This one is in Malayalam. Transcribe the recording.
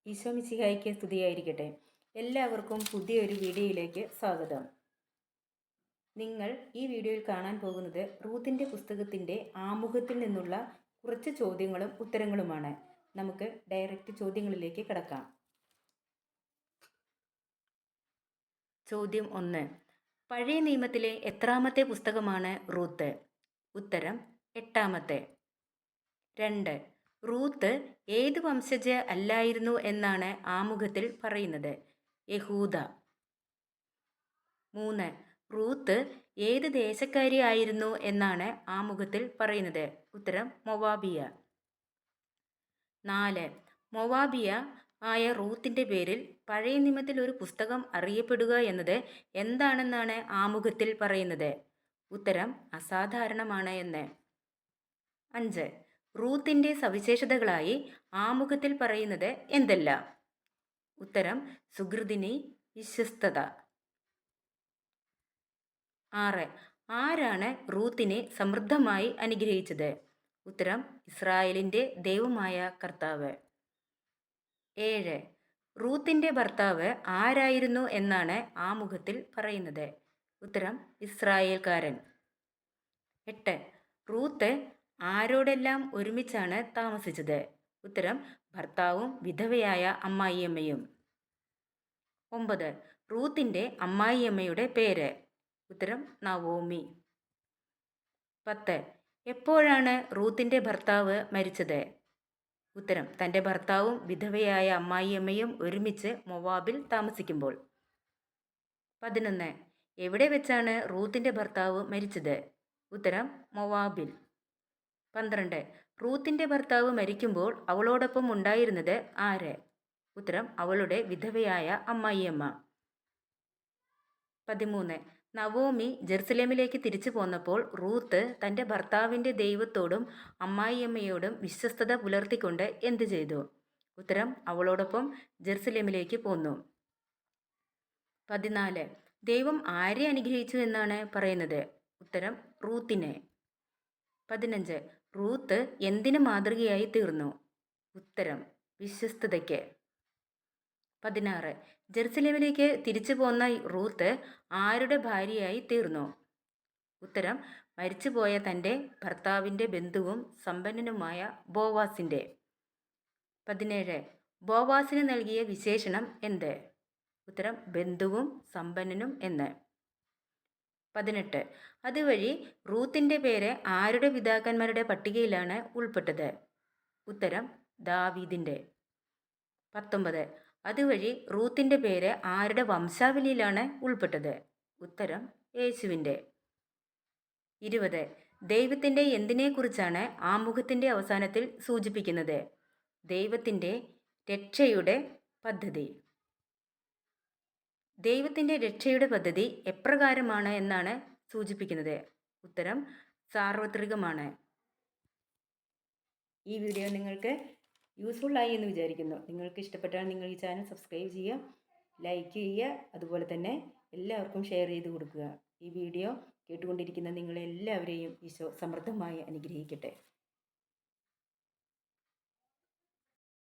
ഈശോ മിശിഹായ്ക്ക് സ്തുതിയായിരിക്കട്ടെ. എല്ലാവർക്കും പുതിയൊരു വീഡിയോയിലേക്ക് സ്വാഗതം. നിങ്ങൾ ഈ വീഡിയോയിൽ കാണാൻ പോകുന്നത് റൂത്തിൻ്റെ പുസ്തകത്തിൻ്റെ ആമുഖത്തിൽ നിന്നുള്ള കുറച്ച് ചോദ്യങ്ങളും ഉത്തരങ്ങളുമാണ്. നമുക്ക് ഡയറക്റ്റ് ചോദ്യങ്ങളിലേക്ക് കടക്കാം. ചോദ്യം 1. പഴയ നിയമത്തിലെ എത്രാമത്തെ പുസ്തകമാണ് റൂത്ത്? ഉത്തരം 8-മത്തെ. 2. റൂത്ത് ഏത് വംശജ അല്ലായിരുന്നു എന്നാണ് ആമുഖത്തിൽ പറയുന്നത്? യഹൂദ. 3. റൂത്ത് ഏത് ദേശക്കാരി ആയിരുന്നു എന്നാണ് ആമുഖത്തിൽ പറയുന്നത്? ഉത്തരം മൊവാബിയ. 4. മൊവാബിയ ആയ റൂത്തിൻ്റെ പേരിൽ പഴയ നിയമത്തിൽ ഒരു പുസ്തകം അറിയപ്പെടുക എന്നത് എന്താണെന്നാണ് ആമുഖത്തിൽ പറയുന്നത്? ഉത്തരം അസാധാരണമാണ് എന്ന്. 5. റൂത്തിൻ്റെ സവിശേഷതകളായി ആമുഖത്തിൽ പറയുന്നത് എന്തെല്ലാം? ഉത്തരം സുഹൃദിനി, വിശ്വസ്തത. 6. ആരാണ് റൂത്തിനെ സമൃദ്ധമായി അനുഗ്രഹിച്ചത്? ഉത്തരം ഇസ്രായേലിൻ്റെ ദൈവമായ കർത്താവ്. 7. റൂത്തിൻ്റെ ഭർത്താവ് ആരായിരുന്നു എന്നാണ് ആമുഖത്തിൽ പറയുന്നത്? ഉത്തരം ഇസ്രായേൽക്കാരൻ. 8. റൂത്ത് ആരോടെല്ലാം ഒരുമിച്ചാണ് താമസിച്ചത്? ഉത്തരം ഭർത്താവും വിധവയായ അമ്മായിയമ്മയും. 9. റൂത്തിൻ്റെ അമ്മായിയമ്മയുടെ പേര്? ഉത്തരം നവോമി. 10. എപ്പോഴാണ് റൂത്തിൻ്റെ ഭർത്താവ് മരിച്ചത്? ഉത്തരം തൻ്റെ ഭർത്താവും വിധവയായ അമ്മായിയമ്മയും ഒരുമിച്ച് മൊവാബിൽ താമസിക്കുമ്പോൾ. 11. എവിടെ വെച്ചാണ് റൂത്തിൻ്റെ ഭർത്താവ് മരിച്ചത്? ഉത്തരം മൊവാബിൽ. 12. റൂത്തിൻ്റെ ഭർത്താവ് മരിക്കുമ്പോൾ അവളോടൊപ്പം ഉണ്ടായിരുന്നത് ആര്? ഉത്തരം അവളുടെ വിധവയായ അമ്മായിയമ്മ. 13. നവോമി ജെറുസലേമിലേക്ക് തിരിച്ചു പോന്നപ്പോൾ റൂത്ത് തൻ്റെ ഭർത്താവിൻ്റെ ദൈവത്തോടും അമ്മായിയമ്മയോടും വിശ്വസ്തത പുലർത്തിക്കൊണ്ട് എന്തു ചെയ്തു? ഉത്തരം അവളോടൊപ്പം ജെറുസലേമിലേക്ക് പോന്നു. 14. ദൈവം ആരെ അനുഗ്രഹിച്ചു എന്നാണ് പറയുന്നത്? ഉത്തരം റൂത്തിനെ. 15. റൂത്ത് എന്തിന് മാതൃകയായി തീർന്നു? ഉത്തരം വിശ്വസ്തതയ്ക്ക്. 16. ജെറുസലേമിലേക്ക് തിരിച്ചു പോന്ന റൂത്ത് ആരുടെ ഭാര്യയായി തീർന്നു? ഉത്തരം മരിച്ചുപോയ തൻ്റെ ഭർത്താവിൻ്റെ ബന്ധുവും സമ്പന്നനുമായ ബോവാസിൻ്റെ. 17. ബോവാസിന് നൽകിയ വിശേഷണം എന്ത്? ഉത്തരം ബന്ധുവും സമ്പന്നനും എന്ന്. 18. അതുവഴി റൂത്തിൻ്റെ പേര് ആരുടെ പിതാക്കന്മാരുടെ പട്ടികയിലാണ് ഉൾപ്പെട്ടത്? ഉത്തരം ദാവീദിൻ്റെ. 19. അതുവഴി റൂത്തിൻ്റെ പേര് ആരുടെ വംശാവലിയിലാണ് ഉൾപ്പെട്ടത്? ഉത്തരം യേശുവിൻ്റെ. 20. ദൈവത്തിൻ്റെ എന്തിനെക്കുറിച്ചാണ് ആമുഖത്തിൻ്റെ അവസാനത്തിൽ സൂചിപ്പിക്കുന്നത്? ദൈവത്തിൻ്റെ രക്ഷയുടെ പദ്ധതി. ദൈവത്തിൻ്റെ രക്ഷയുടെ പദ്ധതി എപ്രകാരമാണ് എന്നാണ് സൂചിപ്പിക്കുന്നത്? ഉത്തരം സാർവത്രികമാണ്. ഈ വീഡിയോ നിങ്ങൾക്ക് യൂസ്ഫുള്ളായി എന്ന് വിചാരിക്കുന്നു. നിങ്ങൾക്ക് ഇഷ്ടപ്പെട്ടാൽ നിങ്ങൾ ഈ ചാനൽ സബ്സ്ക്രൈബ് ചെയ്യുക, ലൈക്ക് ചെയ്യുക, അതുപോലെ തന്നെ എല്ലാവർക്കും ഷെയർ ചെയ്ത് കൊടുക്കുക. ഈ വീഡിയോ കേട്ടുകൊണ്ടിരിക്കുന്ന നിങ്ങളെല്ലാവരെയും ഈശോ സമൃദ്ധമായി അനുഗ്രഹിക്കട്ടെ.